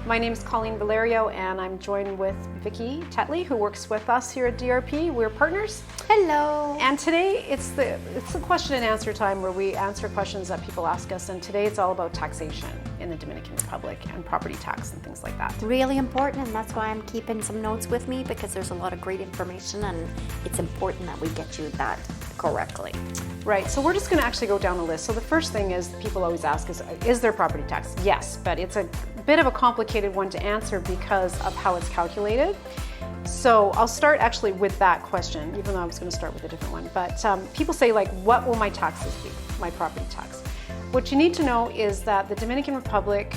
My name is Colleen Valerio, and I'm joined with Vicki Tetley, who works with us here at DRP. We're partners. Hello. And today it's the question and answer time where we answer questions that people ask us. And today it's all about taxation in the Dominican Republic and property tax and things like that. Really important, and that's why I'm keeping some notes with me, because there's a lot of great information, and it's important that we get you that correctly. Right, so we're just going to actually go down the list. So the first thing is people always ask is there property tax? Yes, but it's a bit of a complicated one to answer because of how it's calculated. So I'll start actually with that question, even though I was going to start with a different one. But people say, like, what will my taxes be, my property tax? What you need to know is that the Dominican Republic,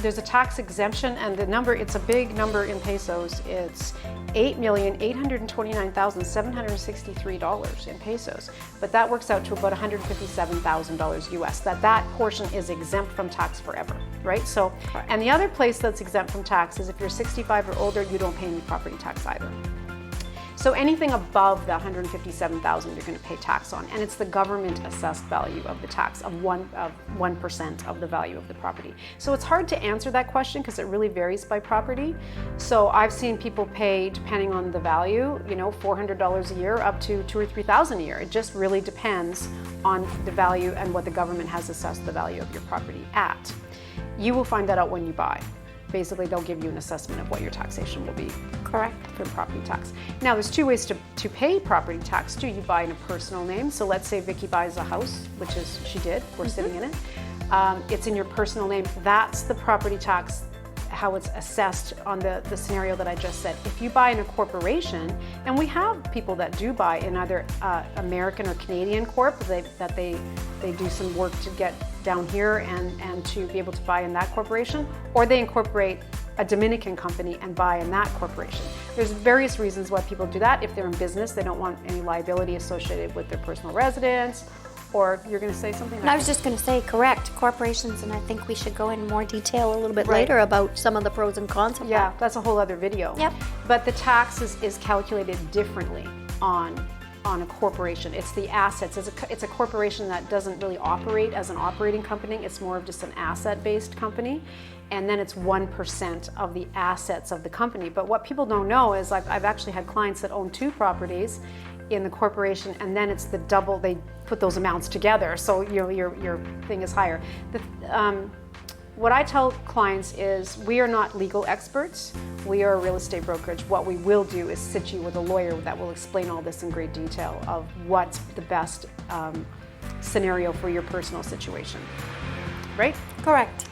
there's a tax exemption, and the number, it's a big number in pesos. It's $8,829,763 in pesos, but that works out to about $157,000 US. That portion is exempt from tax forever, right? So, and the other place that's exempt from tax is if you're 65 or older, you don't pay any property tax either. So anything above the $157,000 you're going to pay tax on, and it's the government assessed value of the tax of 1% of the value of the property. So it's hard to answer that question because it really varies by property. So I've seen people pay, depending on the value, $400 a year up to $2,000 or $3,000 a year. It just really depends on the value and what the government has assessed the value of your property at. You will find that out when you buy. Basically, they'll give you an assessment of what your taxation will be. Correct. For property tax. Now, there's two ways to pay property tax too. You buy in a personal name. So let's say Vicki buys a house, which is, she did, we're sitting in it. It's in your personal name. That's the property tax, how it's assessed on the scenario that I just said. If you buy in a corporation, and we have people that do buy in either American or Canadian corp, that they do some work to get down here and to be able to buy in that corporation, or they incorporate a Dominican company and buy in that corporation. There's various reasons why people do that. If they're in business, they don't want any liability associated with their personal residence. Or you're going to say something? I was just going to say, correct, corporations, and I think we should go in more detail a little bit later about some of the pros and cons of that. That's a whole other video. Yep. But the tax is calculated differently on a corporation. It's the assets. It's a corporation that doesn't really operate as an operating company. It's more of just an asset-based company. And then it's 1% of the assets of the company. But what people don't know is, like, I've actually had clients that own 2 properties in the corporation, and then it's the double. They put those amounts together, so your thing is higher. What I tell clients is, we are not legal experts. We are a real estate brokerage. What we will do is sit you with a lawyer that will explain all this in great detail of what's the best scenario for your personal situation. Right? Correct.